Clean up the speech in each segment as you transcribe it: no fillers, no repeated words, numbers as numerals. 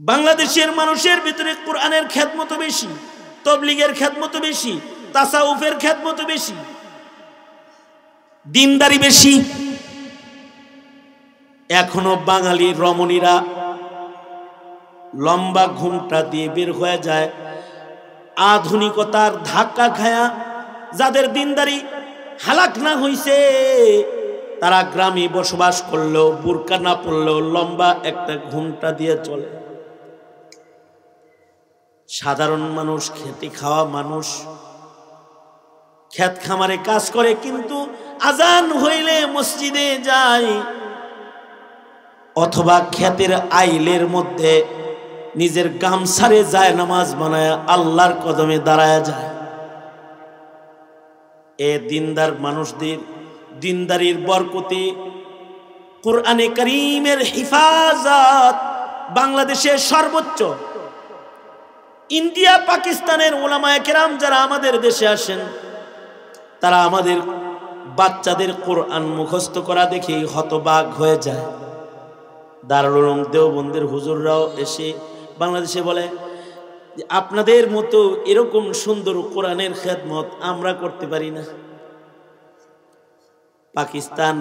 বাংলাদেশের মানুষের ভিতরে কোরআনের খেদমত বেশি, তবলিগের খেদমত বেশি, তাসাউফের খেদমত বেশি, দিনদারি বেশি। এখনো বাঙালি রমণীরা লম্বা ঘুমটা দিয়ে বের হয়ে যায়, আধুনিকতার ধাক্কা খায়া যাদের দিনদারি হালাক না হইছে তারা গ্রামে বসবাস করলেও বুরকা না পড়লেও লম্বা একটা ঘুমটা দিয়ে চলে। সাধারণ মানুষ, খেতে খাওয়া মানুষ, ক্ষেত খামারে কাজ করে, কিন্তু আজান হইলে মসজিদে যায় অথবা ক্ষেতের আইলের মধ্যে নিজের গামছারে যায় নামাজ বানায় আল্লাহর কদমে দাঁড়ায় যায়। এ দিনদার মানুষদের দিনদারির বরকতে কোরআনে কারীমের হিফাজত বাংলাদেশের সর্বোচ্চ। ইন্ডিয়া পাকিস্তানের উলামায়ে কেরাম যারা আমাদের দেশে আসেন তারা আমাদের বাচ্চাদের কোরআন মুখস্থ করা দেখে হতবাক হয়ে যায়। দারুল উলুম দেওবন্দের হুজুররাও এসে বাংলাদেশে বলে যে আপনাদের মতো এরকম সুন্দর কোরআনের খেদমত আমরা করতে পারি না। পাকিস্তান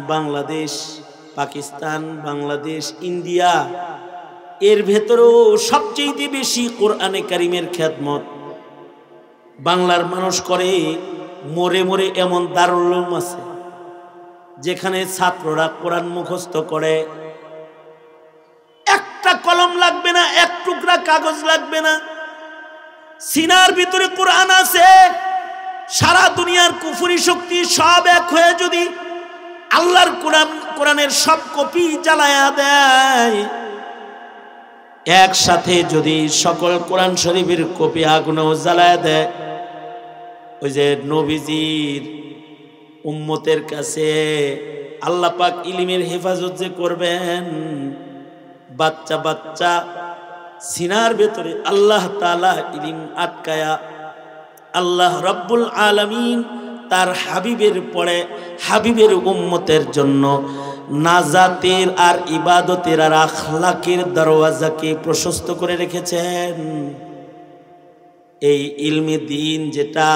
বাংলাদেশ ইন্ডিয়া এর ভেতরেও সবচেয়ে বেশি কোরআনে কারীমের খেদমত বাংলার মানুষ করে। মোরে মোরে এমন দারুল উলুম আছে যেখানে ছাত্ররা কোরআন মুখস্থ করে, একটা কলম লাগবে না, এক টুকরা কাগজ লাগবে না, সিনার ভিতরে কোরআন আছে। সারা দুনিয়ার কুফরি শক্তি সব এক হয়ে যদি আল্লাহর কোরআনের সব কপি জ্বালায়া দেয়, একসাথে যদি সকল কোরআন শরীফের কপি আগুনেও জ্বালায়া দেয়, ওই যে নবীজির উম্মতের কাছে আল্লাহ পাক ইলমের হেফাজত যে করবেন, বাচ্চা বাচ্চা সিনার ভেতরে আল্লাহ তাআলা ইলম আটকায়া আল্লাহ রাব্বুল আলামিন তার হাবিবের পরে হাবিবের উম্মতের জন্য নাজাতের আর ইবাদতের আর আখলাকের দরওয়াজাকে প্রশস্ত করে রেখেছেন। এই ইলমে দ্বীন যেটা,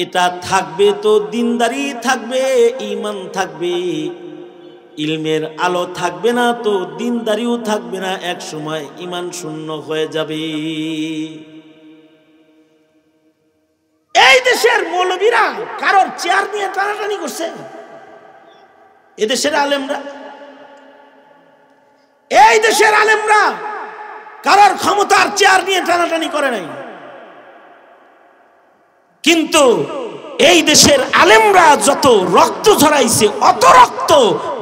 এটা থাকবে তো দিনদারি থাকবে, ঈমান থাকবে। ইলমের আলো থাকবে না তো দিনদারিও থাকবে না, এক সময় ঈমান শূন্য হয়ে যাবে। এই দেশের মৌলবীরা কারোর চেয়ার নিয়ে টানাটানি করছে, এদেশের আলেমরা, এই দেশের আলেমরা কারোর ক্ষমতার চেয়ার নিয়ে টানাটানি করে নাই। কিন্তু এই দেশের আলেমরা যত রক্ত ঝরাইছে অত রক্ত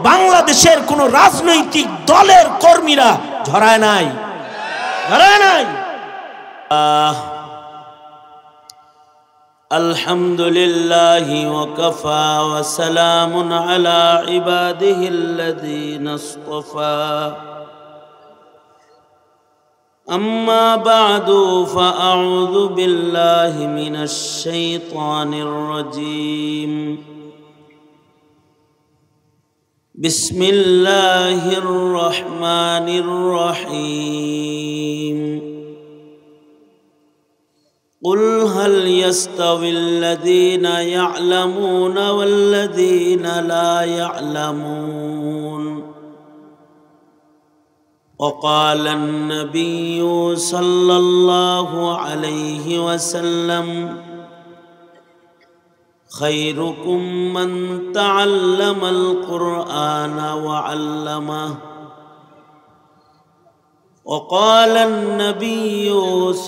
বাংলাদেশের কোন রাজনৈতিক দলের কর্মীরা ঝরায় নাই। আলহামদুলিল্লাহি ওয়া কাফা ওয়া সালামুন আলা ইবাদিহিল্লাযীনা ইসতাফা। أما بعد فأعوذ بالله من الشيطان الرجيم. بسم الله الرحمن الرحيم. قل هل يستوي الذين يعلمون والذين لا يعلمون. وقال النبي صلى الله عليه وسلم خيركم من تعلم القرآن وعلمه. وقال النبي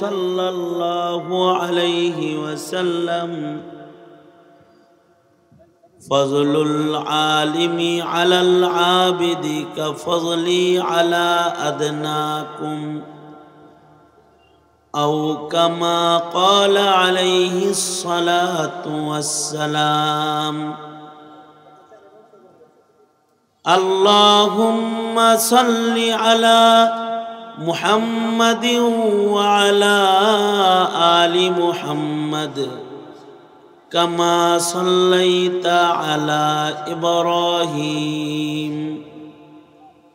صلى الله عليه وسلم فضل العالم على العابد كفضلي على أدناكم، أو كما قال عليه الصلاة والسلام. اللهم صل على محمد وعلى آل محمد كما صليت على إبراهيم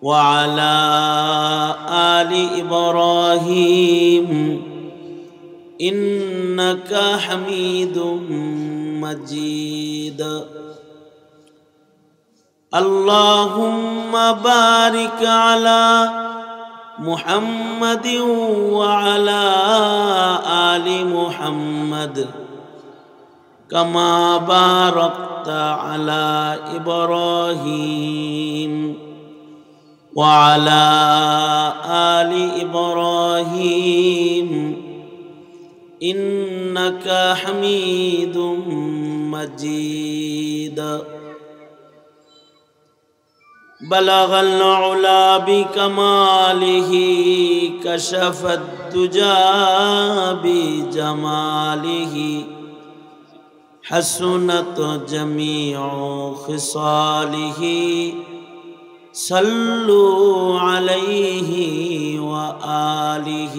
وعلى آل إبراهيم إنك حميد مجيد اللهم بارك على محمد وعلى آل محمد كما باركت على إبراهيم وعلى آل إبراهيم إنك حميد مجيد بلغ العلا بكماله كشف الدجى بجماله حسنت جميع خصاله صلوا عليه وآله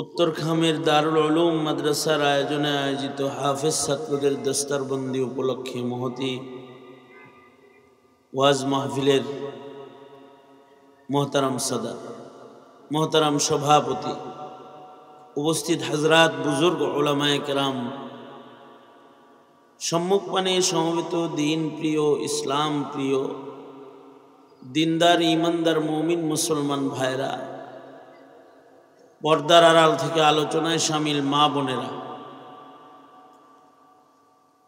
উত্তরখামের দারুল উলুম মাদ্রাসার আয়োজনে আয়োজিত হাফেজ ছাত্রদের দস্তারবন্দি উপলক্ষে মহতি ওয়াজ মাহফিলের মোহতারাম সাদাত, মোহতারাম সভাপতি, উপস্থিত হযরত বুজুর্গ উলামায়ে কেরাম, সম্মুখপানে সমবেত দিন প্রিয়, ইসলাম প্রিয়, দিনদার ইমানদার মুমিন মুসলমান ভাইরা, পর্দার আড়াল থেকে আলোচনায় শামিল মা বোনেরা,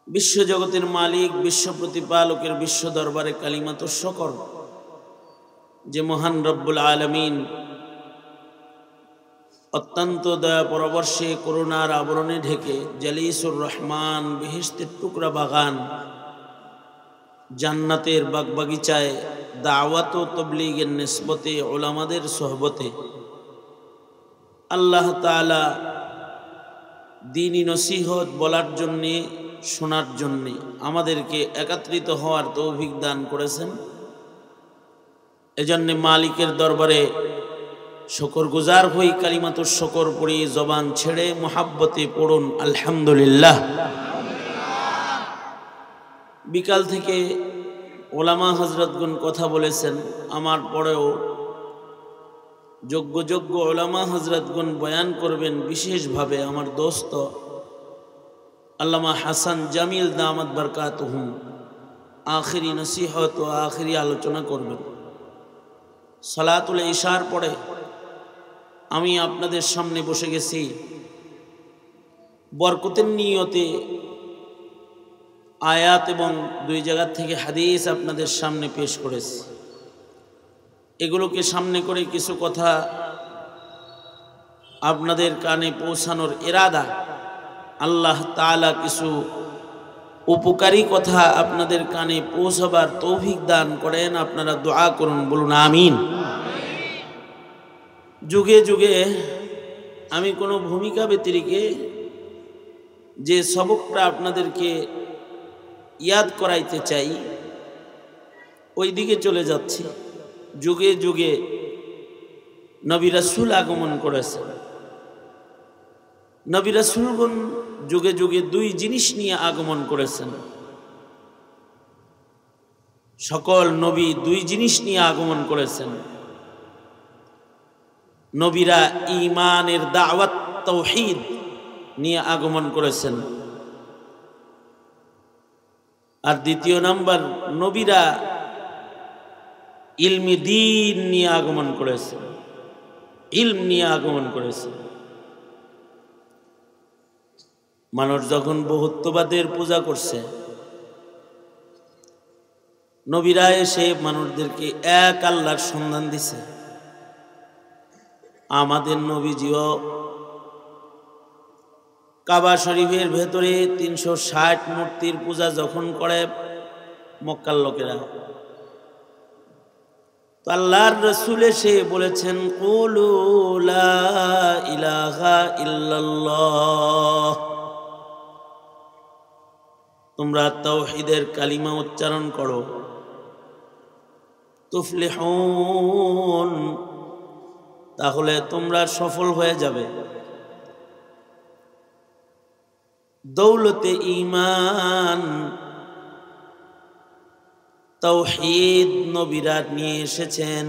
বিশ্বজগতের মালিক, বিশ্ব প্রতিপালকের বিশ্ব দরবারে কালিমাত শকর যে মহান রব্বুল আলামিন অত্যন্ত দয়া পরবর্ষে করুণার আবরণে ঢেকে জালিসুর রহমান বেহেশতের টুকরা বাগান জান্নাতের বাগবাগিচায় দাওয়াত ও তবলীগের নিসবতে উলামাদের সোহবতে আল্লাহ তাআলা দ্বীনি নসিহত বলার জন্যে, শোনার জন্যে আমাদেরকে একত্রিত হওয়ার তৌফিক দান করেছেন। এজন্যে মালিকের দরবারে শুকরগুজার হই, কালিমাতুশ শুকর পড়ি, জবান ছেড়ে মুহাব্বতে পড়ুন আলহামদুলিল্লাহ। বিকাল থেকে ওলামা হযরতগণ কথা বলেছেন, আমার পরেও যোগ্য যোগ্য ওলামা হযরতগণ বয়ান করবেন। বিশেষভাবে আমার দোস্ত আল্লামা হাসান জামিল দামাত বরকাতুহুম আখিরি নসিহত ও আখিরি আলোচনা করবেন। সালাতুল ইশার পরে আমি আপনাদের সামনে বসে গেছি বরকতের নিয়তে আয়াত এবং দুই জায়গা থেকে হাদিস আপনাদের সামনে পেশ করেছি। এগুলোকে সামনে করে কিছু কথা আপনাদের কানে পৌঁছানোর ইরাদা, আল্লাহ তাআলা কিছু উপকারী কথা আপনাদের কানে পৌঁছাবার তৌফিক দান করেন। আপনারা দোয়া করুন, বলুন আমিন। যুগে যুগে আমি কোনো ভূমিকা ব্যতিরেকে যে সবকটা আপনাদেরকে ইয়াদ করাইতে চাই ওই দিকে চলে যাচ্ছি। যুগে যুগে নবী রাসূল আগমন করেছেন। নবী রাসূলগণ যুগে যুগে দুই জিনিস নিয়ে আগমন করেছেন। সকল নবী দুই জিনিস নিয়ে আগমন করেছেন। নবীরা ঈমানের দাওয়াত তাওহীদ নিয়ে আগমন করেছেন, আর দ্বিতীয় নাম্বার নবীরা ইলমি দ্বীন নিয়ে আগমন করেছেন, ইলম নিয়ে আগমন করেছেন। মানুষ যখন বহুত্ববাদের পূজা করছে, নবীরা এসে মানুষদেরকে এক আল্লাহর সন্ধান দিছে। আমাদের নবীজিও কাবা শরীফের ভেতরে ৩৬০ মূর্তির পূজা যখন করে মক্কার লোকেরা, তো আল্লাহর রাসূল এসে বলেছেন কুলু লা ইলাহা ইল্লাল্লাহ, তোমরা তাওহীদের কালিমা উচ্চারণ করো, তুফলিহুন, তাহলে তোমরা সফল হয়ে যাবে। দৌলতে ঈমান তাওহীদ নবীরা নিয়ে এসেছেন।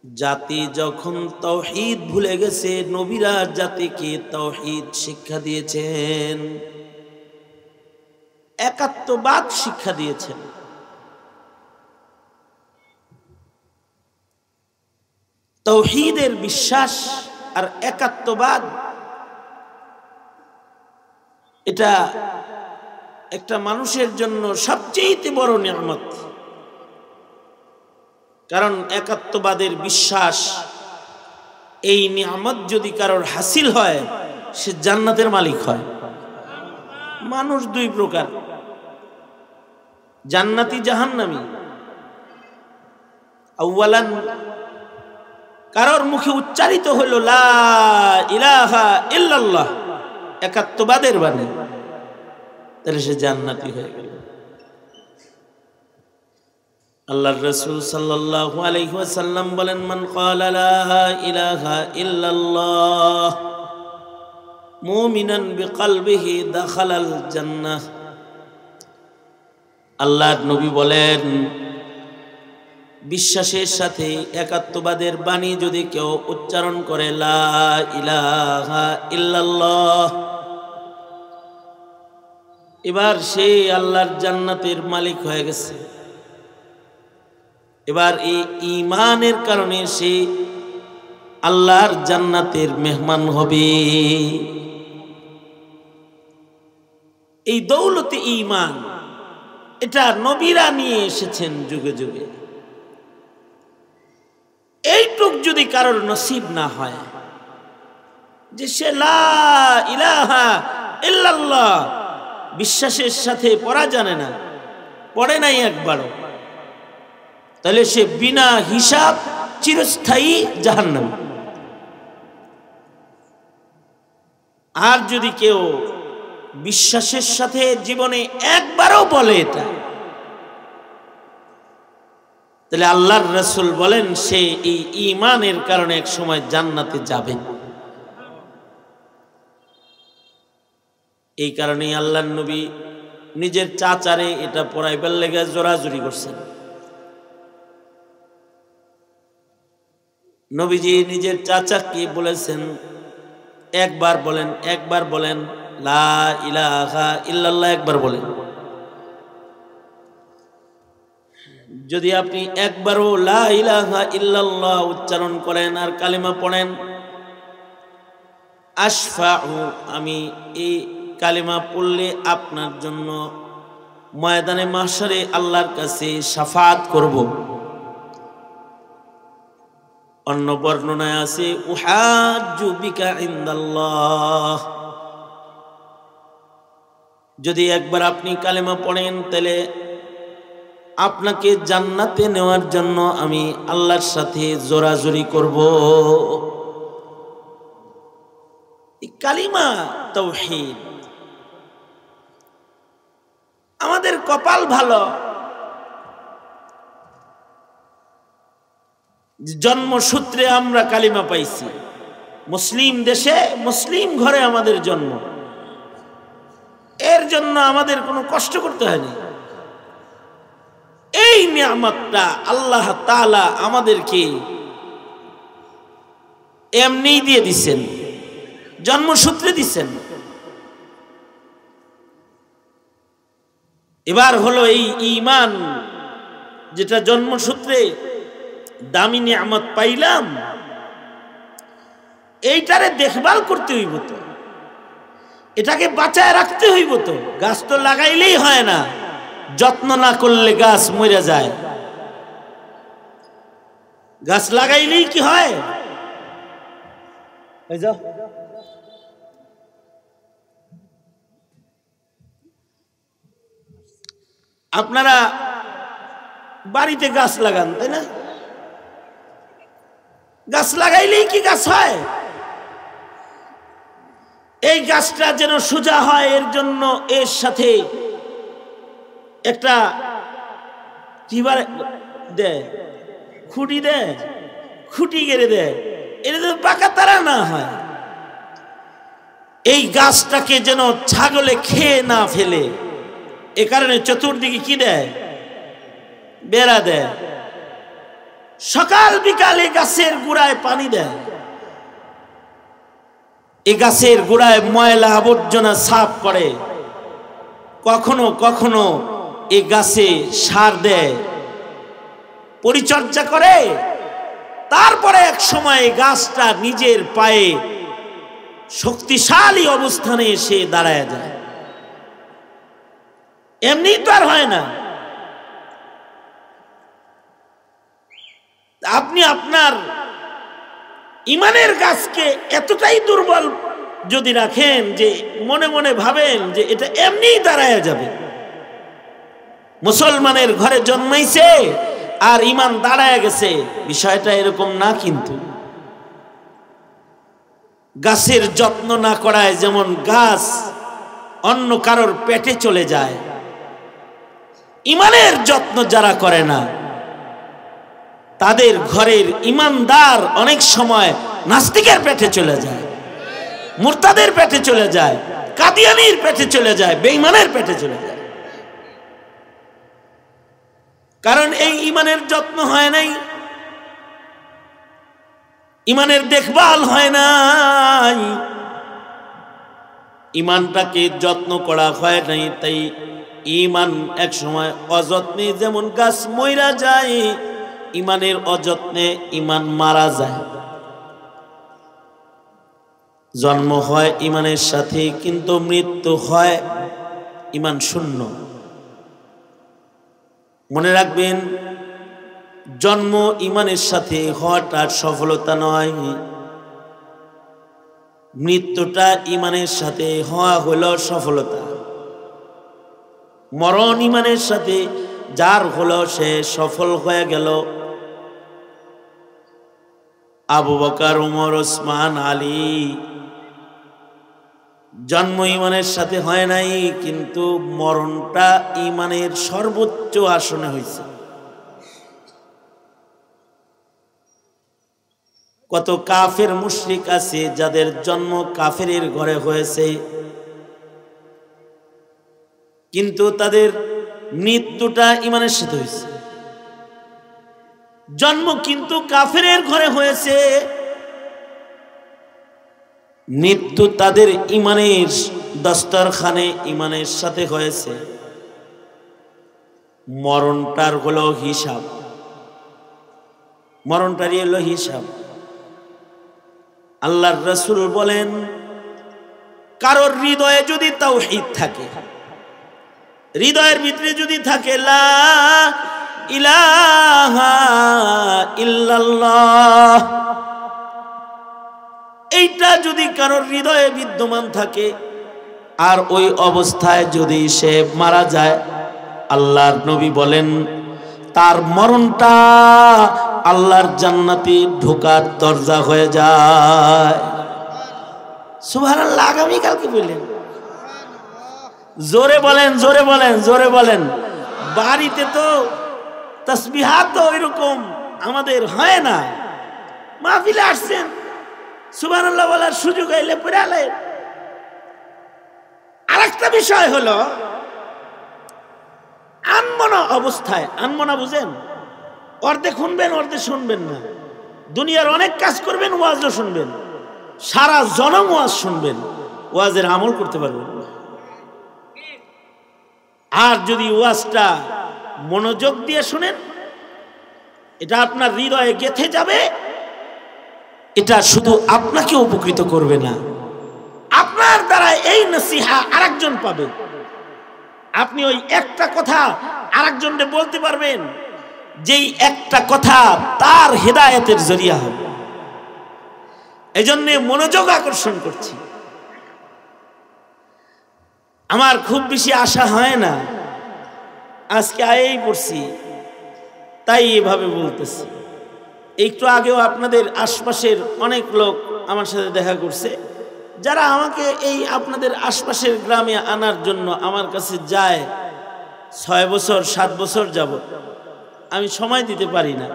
জাতি যখন তাওহীদ ভুলে গেছে, নবীরা জাতিকে তাওহীদ শিক্ষা দিয়েছেন, একাত্মবাদ শিক্ষা দিয়েছেন। তাওহীদের বিশ্বাস আর একাত্মবাদ, এটা একটা মানুষের জন্য সবচেয়ে বড় নিয়ামত। কারণ একাত্মবাদের বিশ্বাস, এই নিয়ামত যদি কারোর হাসিল হয়, সে জান্নাতের মালিক হয়। মানুষ দুই প্রকার, জান্নাতি জাহান্নামী। আউয়ালান, কারোর মুখে উচ্চারিত হলো লা ইলাহা ইল্লাল্লাহ, একাত্মবাদের বাণী, তাহলে সে জান্নাতি হয়ে গেল। আল্লাহর রাসূল সাল্লাল্লাহু আলাইহি ওয়াসাল্লাম বলেন, মান ক্বালা লা ইলাহা ইল্লাল্লাহ মুমিনান বিকলবিহি দাখালাল জান্নাহ। আল্লাহর নবী বলেন, বিশ্বাসের সাথে একাত্মবাদের বাণী যদি কেউ উচ্চারণ করে, লা ইলাহা ইল্লাল্লাহ, এবার সে আল্লাহর জান্নাতের মালিক হয়ে গেছে। এবার এই ঈমানের কারণে সে আল্লাহর জান্নাতের মেহমান হবে। এই দৌলতে ঈমান, এটা নবীরা নিয়ে এসেছেন যুগে যুগে। এইটুক যদি কারোর নসিব না হয় যে সে লা ইলাহা ইল্লাল্লাহ বিশ্বাসের সাথে পড়া জানে না, পড়ে নাই একবারও, তাহলে সে বিনা হিসাব চিরস্থায়ী জাহান্নামী। আর যদি কেউ বিশ্বাসের সাথে জীবনে একবারও বলে এটা, তাহলে আল্লাহর রাসূল বলেন সে এই ঈমানের কারণে এক সময় জান্নাতে যাবে। এই কারণেই আল্লাহর নবী নিজের চাচারে এটা পড়াইবার লেগে জোরাজুরি করছেন। নবীজি নিজের চাচাকে বলেছেন, একবার বলেন, একবার বলেন লা ইলাহা ইল্লাল্লাহ, একবার বলেন। যদি আপনি একবারও লা ইলাহা ইল্লাল্লাহ উচ্চারণ করেন আর কালিমা পড়েন, আশফাউ, আমি এই কালিমা পড়লে আপনার জন্য ময়দানে মাহশারে আল্লাহর কাছে শাফাআত করব। অন্য বর্ণনায় আছে উহাজ্জু বিকা ইনদাল্লাহ। যদি একবার আপনি কালেমা পড়েন, তাহলে আপনাকে জান্নাতে নেওয়ার জন্য আমি আল্লাহর সাথে জোরাজুরি করব। এই কালিমা তাওহীদ। আমাদের কপাল ভালো, জন্মসূত্রে আমরা কালিমা পাইছি। মুসলিম দেশে, মুসলিম ঘরে আমাদের জন্ম, এর জন্য আমাদের কোনো কষ্ট করতে হয়নি। এই নিয়ামতটা আল্লাহ তাআলা আমাদেরকে এমনি দিয়ে দিছেন, জন্মসূত্রে দিছেন। এবার হলো এই ঈমান, যেটা জন্মসূত্রে দামি নিয়ামত পাইলাম, এইটারে দেখভাল করতে হইব, তো এটাকে বাঁচায় রাখতে হইব। তো গাছ তো লাগাইলেই হয় না, যত্ন না করলে গাছ মরে যায়। গাছ লাগাইলেই কি হয়? এই যাও, আপনারা বাড়িতে গাছ লাগান, তাই না? গাছ লাগাইলেই কি গাছ হয়? এই গাছটা যেন সোজা হয়, এর জন্য এর সাথে একটা কিবার দেয়, খুঁটি দেয়, খুঁটি গেড়ে দেয়, এটা যেন পাকা তারা না হয়। এই গাছটাকে যেন ছাগলে খেয়ে না ফেলে, এ কারণে চতুর্দিকে কি দেয়? বেড়া দেয়। সকাল বিকালে গাছের গোড়ায় পানি দেয়। এই গাছের গোড়ায় ময়লা আবর্জনা সাফ করে। কখনো কখনো এই গাছে সার দেয়, পরিচর্যা করে। তারপরে এক সময় গাছটা নিজের পায়ে শক্তিশালী অবস্থানে এসে দাঁড়ায় যায়। এমনি তো আর হয় না। আপনি আপনার ইমানের গাছকে এতটাই দুর্বল যদি রাখেন যে মনে মনে ভাবেন যে এটা এমনিই দাঁড়ায় যাবে, মুসলমানের ঘরে জন্মাইছে আর ইমান দাঁড়ায় গেছে, বিষয়টা এরকম না। কিন্তু গাছের যত্ন না করায় যেমন গাছ অন্য কারোর পেটে চলে যায়, ইমানের যত্ন যারা করে না তাদের ঘরের ইমানদার অনেক সময় নাস্তিকের পেটে চলে যায়, মুরতাদের পেটে চলে যায়, কাদিয়ানির পেটে চলে যায়, বেঈমানের পেটে চলে যায়। কারণ এই ইমানের যত্ন হয় নাই, ইমানের দেখভাল হয় নাই, ইমানটাকে যত্ন করা হয় নাই। তাই ইমান এক সময় অযত্নে যেমন গাছ মইরা যায়, ইমানের অযত্নে ইমান মারা যায়। জন্ম হয় ইমানের সাথে, কিন্তু মৃত্যু হয় ইমান শূন্য। মনে রাখবেন, জন্ম ইমানের সাথে হওয়াটা সফলতা নয়, মৃত্যুটা ইমানের সাথে হওয়া হলো সফলতা। মরণ ইমানের সাথে যার হলো সে সফল হয়ে গেল। আবু বকর, ওমর, ওসমান, আলী জন্ম ইমানের সাথে হয় নাই, কিন্তু মরণটা ইমানের সর্বোচ্চ আসনে হয়েছে। কত কাফের মুশরিক আছে যাদের জন্ম কাফেরের ঘরে হয়েছে, কিন্তু তাদের মৃত্যুটা ইমানের সাথে হয়েছে। জন্ম কিন্তু কাফেরের ঘরে হয়েছে, মৃত্যু তাদের ইমানের দস্তরখানে ইমানের সাথে হয়েছে। মরণটার হলো হিসাব, মরণটারই হলো হিসাব। আল্লাহর রাসূল বলেন, কারোর হৃদয়ে যদি তাওহীদ থাকে, হৃদয়ের ভিতরে যদি থাকে লা ইলাহা ইল্লাল্লাহ, এইটা যদি কারোর হৃদয়ে বিদ্যমান থাকে, আর ওই অবস্থায় যদি সে মারা যায়, আল্লাহর নবী বলেন তার মরণটা আল্লাহর জান্নাতে ঢোকার দরজা হয়ে যায়। সুবহানাল্লাহ। আগামী কালকে বললেন, জোরে বলেন, জোরে বলেন, জোরে বলেন। বাড়িতে তো তাসবিহাত তো ওইরকম আমাদের হয় না। মাহফিলে আসছেন, সুবহানাল্লাহ বলার সুযোগ আইলে পড়ালে। আরেকটা বিষয় হলো আনমনা অবস্থায়, আনমনা বুঝেন, অর্ধেক শুনবেন অর্ধেক শুনবেন না। দুনিয়ার অনেক কাজ করবেন, ওয়াজও শুনবেন, সারা জনম ওয়াজ শুনবেন, ওয়াজের আমল করতে পারবেন না। আর যদি ওয়াজটা মনোযোগ দিয়ে শুনেন, এটা আপনার হৃদয়ে গেঁথে যাবে। এটা শুধু আপনাকে উপকৃত করবে না, আপনার দ্বারা এই নসিহা আরেকজন পাবে। আপনি ওই একটা কথা আরেকজনকে বলতে পারবেন, যেই একটা কথা তার হেদায়েতের জরিয়া হবে। এজন্য মনোযোগ আকর্ষণ করছি। আমার খুব বেশি আশা হয় না, আজকে আয়েই পড়ছি তাই এভাবে বলতেছি। একটু আগেও আপনাদের আশপাশের অনেক লোক আমার সাথে দেখা করছে, যারা আমাকে এই আপনাদের আশপাশের গ্রামে আনার জন্য আমার কাছে যায় 6 বছর 7 বছর যাবত। আমি সময় দিতে পারি না।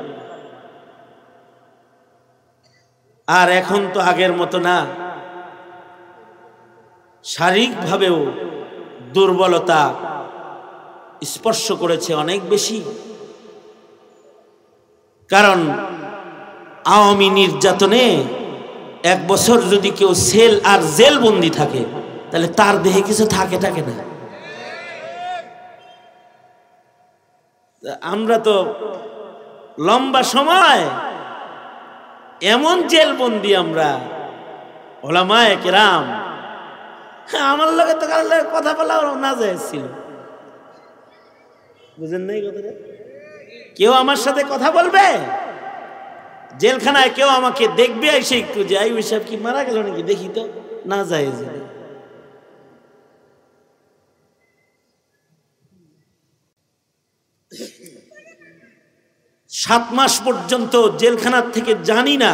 আর এখন তো আগের মতো না, শারীরিকভাবেও দুর্বলতা, স্পর্শ করেছে অনেক বেশি। কারণ আওয়ামী নির্যাতনে 1 বছর যদি কেউ সেল আর জেল বন্দি থাকে তাহলে তার দেহে কিছু থাকে না। আমরা তো লম্বা সময় এমন জেল বন্দি, আমরা ওলামায়ে কেরাম, আমার লগে তো কারোর লগে কথা বলা না যাচ্ছিল, বুঝেন নাই কথাটা? কেউ আমার সাথে কথা বলবে জেলখানায়, কেউ আমাকে দেখবে এসে একটু যে আইয়ুব সাহেব কি মারা গেল নাকি দেখি তো, না যায়। 7 মাস পর্যন্ত জেলখানার থেকে জানি না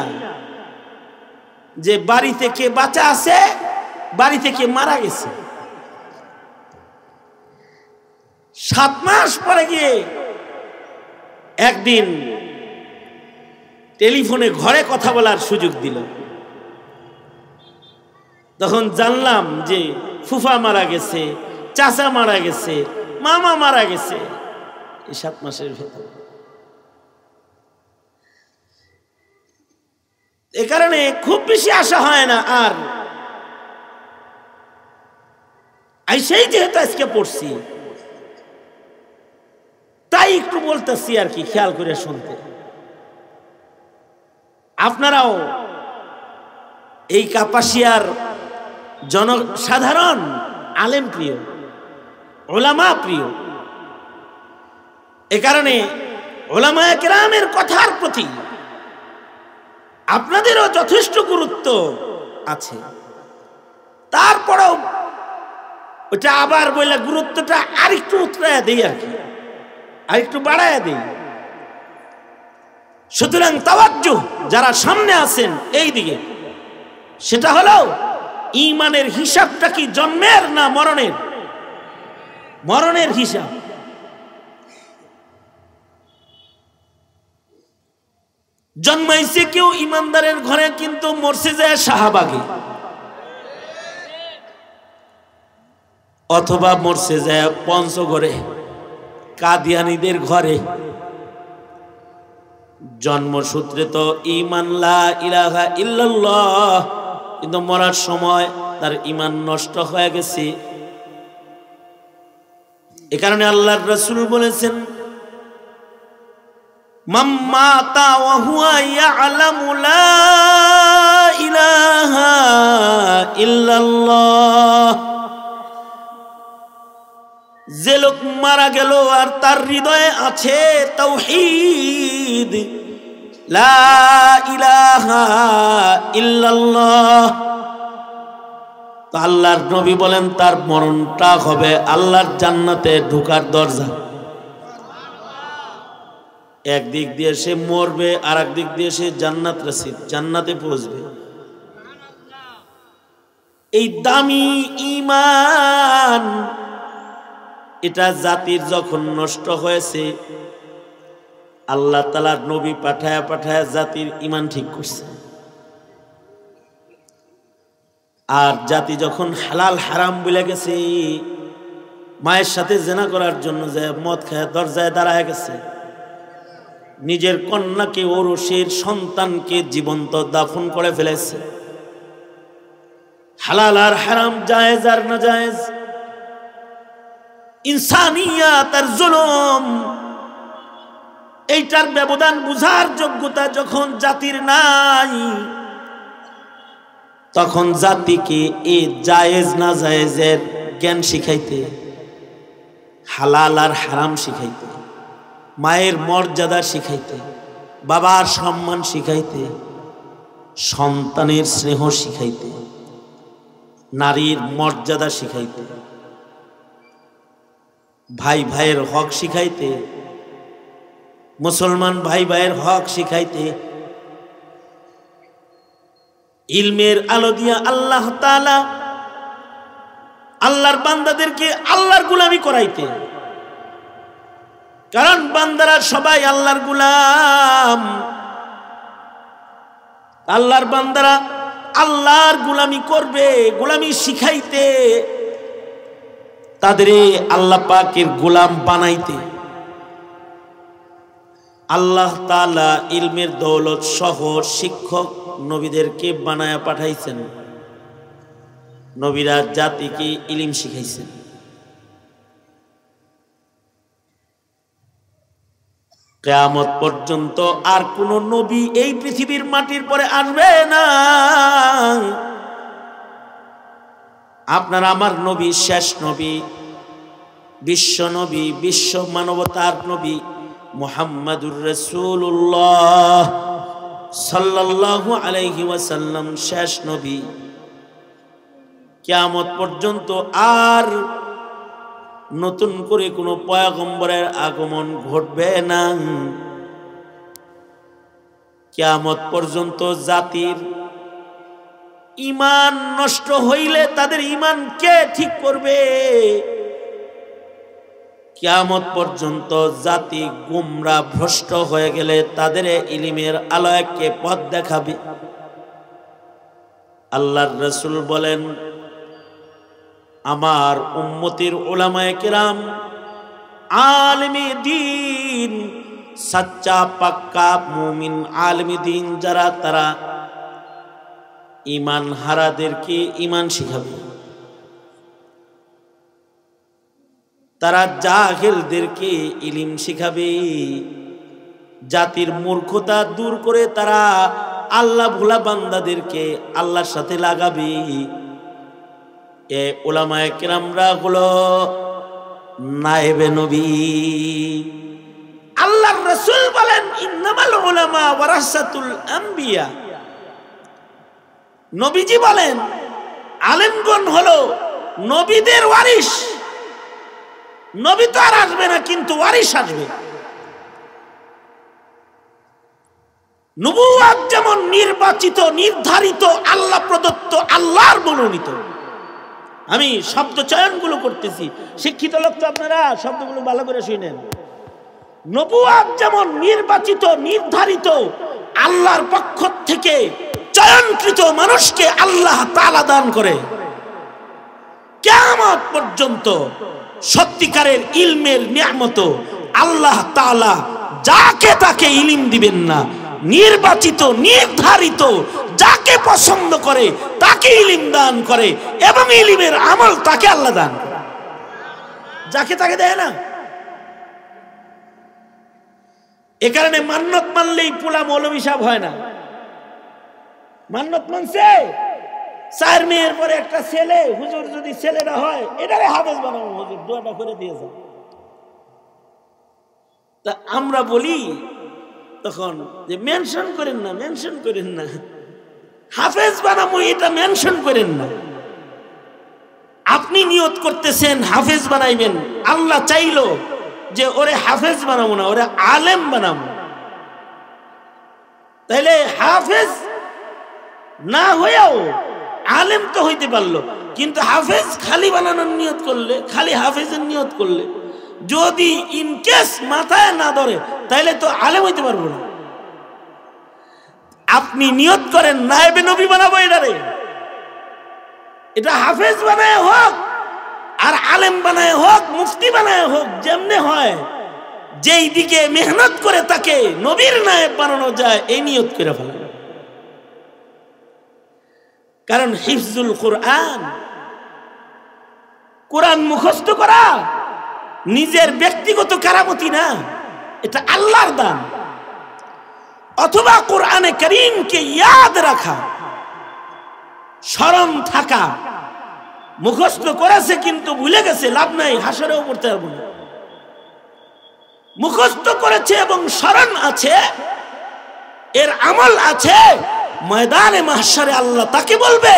যে বাড়িতে কে বাঁচা আছে, বাড়িতে কে মারা গেছে। 7 মাস পরে গিয়ে একদিন টেলিফোনে ঘরে কথা বলার সুযোগ দিল। তখন জানলাম যে ফুফা মারা গেছে, চাচা মারা গেছে, মামা মারা গেছে এই 7 মাসের ভেতর। এ কারণে খুব বেশি আশা হয় না। আর আইসাই যেহেতু আজকে পড়ছি তাই একটু বলতেছি আর কি, খেয়াল করে শুনতে। আপনারাও এই কাপাসিয়ার জনসাধারণ আলেম প্রিয়, ওলামা প্রিয়, এ কারণে ওলামায়ে কেরামের কথার প্রতি আপনাদেরও যথেষ্ট গুরুত্ব আছে। তারপরেও ওটা আবার বলে গুরুত্বটা আরেকটু উতরাইয়া দেই আর কি, আরেকটু বাড়াইয়া দেই। সুতরাং তাওয়াজ্জু যারা সামনে আছেন এই দিকে, সেটা হলো ঈমানের হিসাবটা কি জন্মের না মরণের? মরণের হিসাব। জন্মাইছে কেউ ইমানদারের ঘরে, কিন্তু মরছে যায় শাহবাগে, অথবা মরছে যায় পঞ্চগড়ে কাদিয়ানীদের ঘরে। জন্মসূত্রে তো ঈমান লা ইলাহা ইল্লাল্লাহ, কিন্তু মরার সময় তার ঈমান নষ্ট হয়ে গেছে। এ কারণে আল্লাহর রাসূল বলেছেন, মান মাতা ওয়া হুয়া ইয়ালামু লা ইলাহা ইল্লাল্লাহ, যে লোক মারা গেল আর তার হৃদয়ে আছে তাওহীদ, লা ইলাহা ইল্লাল্লাহ, তো আল্লাহর নবী বলেন তার মরণটা হবে আল্লাহর জান্নাতে ঢোকার দরজা। একদিক দিয়ে সে মরবে, আর একদিক দিয়ে সে জান্নাত রাসিদ, জান্নাতে পৌঁছবে। এই দামি ঈমান, এটা জাতির যখন নষ্ট হয়েছে, আল্লাহ তাআলার নবী পাঠায়া পাঠায়া জাতির ঈমান ঠিক করছে। আর জাতি যখন হালাল হারাম বলে গেছে, মায়ের সাথে জেনা করার জন্য যে মদ খায় দরজায় দাঁড়ায় গেছে, নিজের কন্যাকে ওরসের সন্তানকে জীবন্ত দাফন করে ফেলেছে। হালাল আর হারাম, জায়েজ আর না জায়েজ, ইনসানিয়াত আর জুলুম, এইটার ব্যবধান বুঝার যোগ্যতা যখন জাতির নাই, তখন জাতিকে এই জায়েজ না জায়েজের জ্ঞান শিখাইতে, হালাল আর হারাম শিখাইতে, মায়ের মর্যাদা শিখাইতে, বাবার সম্মান শিখাইতে, সন্তানের স্নেহ শিখাইতে, নারীর মর্যাদা শিখাইতে, ভাই ভাইয়ের হক শিখাইতে, মুসলমান ভাই ভাইয়ের হক শিখাইতে, ইলমের আলো দিয়া আল্লাহ তাআলা আল্লাহর বান্দাদেরকে আল্লাহর গোলামি করাইতে। কারণ বান্দারা সবাই আল্লাহর গোলাম, আল্লাহর বান্দারা আল্লাহর গোলামি করবে, গোলামি শিখাইতে তাদের আল্লাহ পাকের গোলাম বানাইতে আল্লাহ তাআলা ইলমের দৌলত সহ শিক্ষক নবীদেরকে বানায়া পাঠাইছেন। নবীরা জাতিকে ইলম শিখাইছেন। কিয়ামত পর্যন্ত আর কোন নবী এই পৃথিবীর মাটির পরে আসবে না। আপনার আমার নবী শেষ নবী, বিশ্ব নবী, বিশ্ব মানবতার নবী মুহাম্মাদুর রাসূলুল্লাহ সাল্লাল্লাহু আলাইহি ওয়াসাল্লাম শেষ নবী। কিয়ামত পর্যন্ত আর নতুন করে কোনো পয়গম্বরের আগমন ঘটবে না। কিয়ামত পর্যন্ত জাতির ঈমান নষ্ট হইলে তাদের ঈমান কে ঠিক করবে? কিয়ামত পর্যন্ত জাতি গুমরা ভ্রষ্ট হয়ে গেলে তাদের ইলমের আলোয় কে পথ দেখাবে? আল্লাহর রাসূল বলেন, আমার উম্মতের উলামায়ে কেরাম, আলেমে দ্বীন, সাচ্চা পাক্কা মুমিন আলেমে দ্বীন যারা, তারা ঈমান হারাদেরকে ঈমান শিখাবে। তারা জাহেলদেরকে ইলম শিখাবে। জাতির মূর্খতা দূর করে তারা আল্লাহ ভোলা বান্দাদেরকে আল্লাহর সাথে লাগাবে। এ উলামায়ে কেরামরা হলো নায়েবে নবী। আল্লাহর রাসূল বলেন, ইন্নামাল উলামা ওয়ারাসাতুল আম্বিয়া। নবীজি বলেন, আলেমগণ হলো নবীদের ওয়ারিস। নবী তো আর আসবে না, কিন্তু ওয়ারিস আসবে। নবুয়ত যেমন নির্বাচিত, নির্ধারিত, আল্লাহ প্রদত্ত, আল্লাহর মনোনীত। আমি শব্দ চয়নগুলো করতেছি, শিক্ষিত লোক তো আপনারা শব্দগুলো ভালো করে শুনেন। নবুয়ত যেমন নির্বাচিত, নির্ধারিত, আল্লাহর পক্ষ থেকে চয়নকৃত মানুষকে আল্লাহ তাআলা দান করে। কিয়ামত পর্যন্ত সত্যিকারের ইলমের নিয়ামত আল্লাহ তাআলা যাকে তাকে ইলম দিবেন না। নির্বাচিত, নির্ধারিত, যাকে পছন্দ করে তাকে ইলম দান করে, এবং ইলমের আমল তাকে আল্লাহ দান করে, যাকে তাকে দেয় না। এ কারণে মান্নত মানলেই পোলা মৌলভী সাহেব হয় না। মান্নত মানছে 4 মেয়ের পরে একটা ছেলে, হুজুর যদি ছেলেটা হয় এটারে হাফেজ বানাবো, হুজুর দোয়াটা করে দিয়েছে। তা আমরা বলি তখন যে মেনশন করেন না, মেনশন করেন না, হাফেজ বানাবো এটা মেনশন করেন না। আপনি নিয়ত করতেছেন হাফেজ বানাইবেন, আল্লাহ চাইলো যে ওরে হাফেজ বানাবো না, ওরে আলেম বানাবো। তাইলে হাফেজ না হয়েও আলেম তো হইতে পারলো, কিন্তু হাফেজ খালি বানানোর নিয়ত করলে, খালি হাফেজের নিয়ত করলে, যদি ইনকেস মাথায় না ধরে তাইলে তো আলেম হইতে পারবো না। আপনি নিয়ত করেন নায়েবে নবী বানাবো এটারে, এটা হাফেজ বানায় হোক আর আলেম বানায় হোক, মুফতি বানায় হোক, যেমনে হয়, যেই দিকে মেহনত করে তাকে নবীর নায়েব বানানো যায় এই নিয়ত করে ফেলে। কারণ হিফজুল কোরআন, কোরআন মুখস্থ করা নিজের ব্যক্তিগত কারামতি না, এটা আল্লাহর দান। অথবা কোরআনে কারীমকে ইয়াদ রাখা, স্মরণ থাকা। মুখস্থ করেছে কিন্তু ভুলে গেছে, লাভ নাই, হাসরেও পড়তে পারবো না। মুখস্থ করেছে এবং স্মরণ আছে, এর আমল আছে, ময়দানে মাহশারে আল্লাহ তাকে বলবে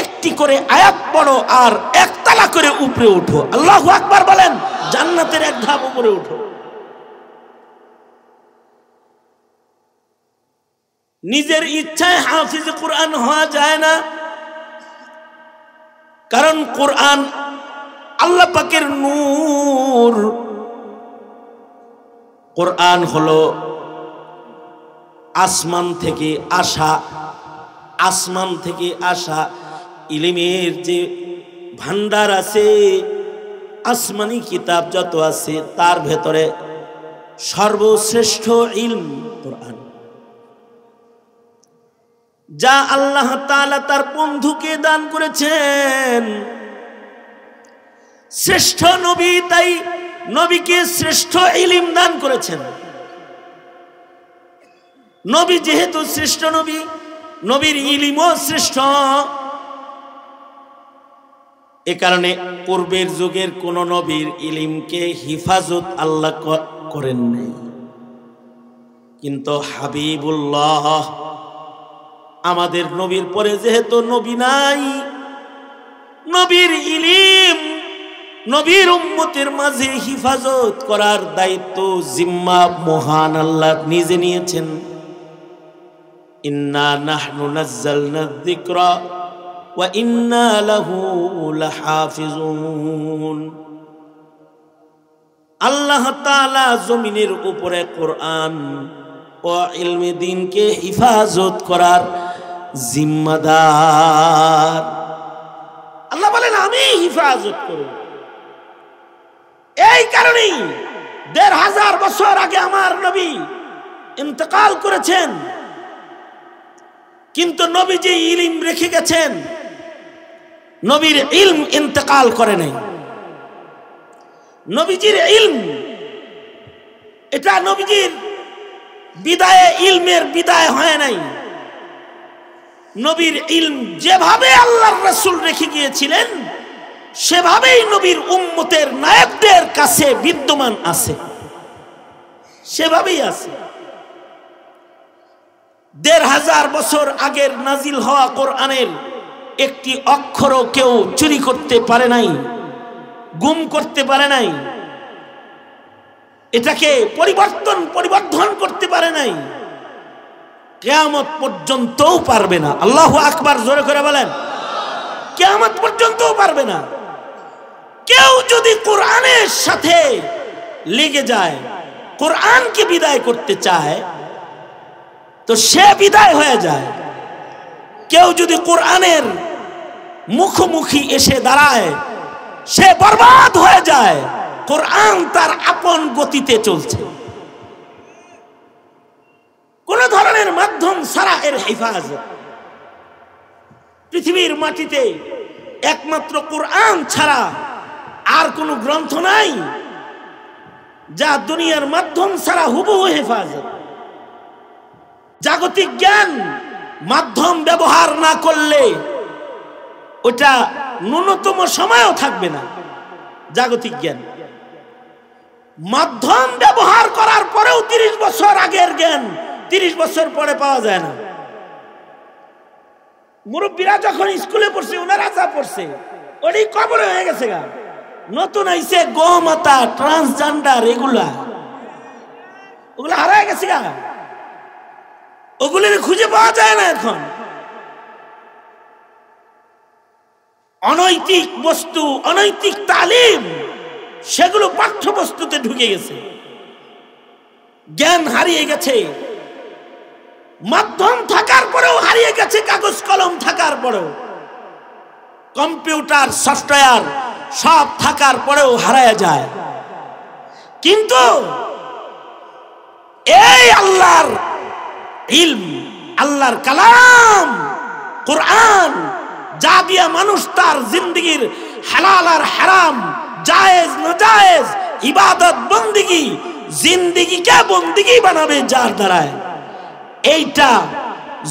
একটি করে আয়াত পড়ো আর একতলা করে উপরে উঠো। আল্লাহু আকবার বলেন, জান্নাতের এক ধাপ উপরে উঠো। নিজের ইচ্ছায় হাফিজ কোরআন হওয়া যায় না, কারণ কোরআন আল্লাহ পাকের নূর। কোরআন হলো আসমান থেকে আসা, আসমান থেকে আসা ইলমের যে ভান্ডার আছে, আসমানি কিতাব যত আছে তার ভেতরে সর্বশ্রেষ্ঠ ইলম কোরআন, যা আল্লাহ তাআলা তার বন্ধুকে দান করেছেন। শ্রেষ্ঠ নবী, তাই নবীকে শ্রেষ্ঠ ইলম দান করেছেন। নবী যেহেতু শ্রেষ্ঠ নবী, নবীর ইলমও শ্রেষ্ঠ। এ কারণে পূর্বের যুগের কোন নবীর ইলমকে হিফাজত আল্লাহ করেন নাই, কিন্তু হাবিবুল্লাহ আমাদের নবীর পরে যেহেতু নবী নাই, নবীর ইলম নবীর উম্মতের মাঝে হিফাজত করার দায়িত্ব জিম্মা মহান আল্লাহ নিজে নিয়েছেন। ইন্না নাহনু নাযালনা যিকরা ওয়া ইন্না লাহু লাহাফিজুন। আল্লাহ তাআলা জমিনের উপরে কোরআন ও ইলমে দ্বীনকে হিফাজত করার জিম্মাদার। আল্লাহ বলেন আমি হিফাজত করব। এই কারণেই ১৫০০ বছর আগে আমার নবী ইন্তেকাল করেছেন, কিন্তু নবী যে ইলম রেখে গেছেন, নবীর ইলম ইন্তেকাল করে নাই। নবীজির ইলম, এটা নবীজির বিদায়ে ইলমের বিদায় হয় নাই। নবীর ইলম যেভাবে আল্লাহর রাসূল রেখে গিয়েছিলেন, সেভাবেই নবীর উম্মতের নায়েবদের কাছে বিদ্যমান আছে, সেভাবেই আছে। ১৫০০ বছর আগের নাজিল হওয়া কোরআনের একটি অক্ষরও কেউ চুরি করতে পারে নাই, গুম করতে পারে নাই, এটাকে পরিবর্ধন করতে পারে নাই, কিয়ামত পর্যন্তও পারবে না। আল্লাহু আকবার, জোরে করে বলেন। কিয়ামত পর্যন্তও পারবে না। কেউ যদি কোরআনের সাথে লেগে যায়, কোরআনকে বিদায় করতে চায়, তো সে বিদায় হয়ে যায়। কেউ যদি কোরআনের মুখোমুখি এসে দাঁড়ায়, সে বরবাদ হয়ে যায়। কোরআন তার আপন গতিতে চলছে, কোন ধরনের মাধ্যম ছাড়া এর হেফাজত। পৃথিবীর মাটিতে একমাত্র কোরআন ছাড়া আর কোন গ্রন্থ নাই যা দুনিয়ার মাধ্যম ছাড়া হুবহু হেফাজত। জাগতিক জ্ঞান মাধ্যম ব্যবহার না করলে ওটা ন্যূনতম সময়ও থাকবে না। জাগতিক জ্ঞান মাধ্যম ব্যবহার করার পরেও ৩০ বছর আগের জ্ঞান ৩০ বছর পরে পাওয়া যায় না। মুরব্বীরা যখন স্কুলে পড়ছে, ওনারা যা পড়ছে ওই কবরে হয়ে গেছে গা। নতুন আইছে গোমাতা, ট্রান্সজেন্ডার, ওগুলা হারায় গেছে গা। ওগুলোর খুঁজে পাওয়া যায় না এখন। অনৈতিক বস্তু, অনৈতিক তালিম, সেগুলো পাঠ্যবস্তুতে ঢুকে গেছে। জ্ঞান হারিয়ে গেছে, মাধ্যম থাকার পরেও হারিয়ে গেছে, কাগজ কলম থাকার পরেও, কম্পিউটার সফটওয়্যার সব থাকার পরেও হারায় যায়। কিন্তু এই আল্লাহর ইলম, আল্লাহর কালাম কোরআন, যা দিয়া মানুষ তার জিন্দেগির হালাল আর হারাম, জায়েজ নাজায়েজ, ইবাদত বন্দেগী, জিন্দেগিকে বন্দেগী বানাবে যার দ্বারায়, এইটা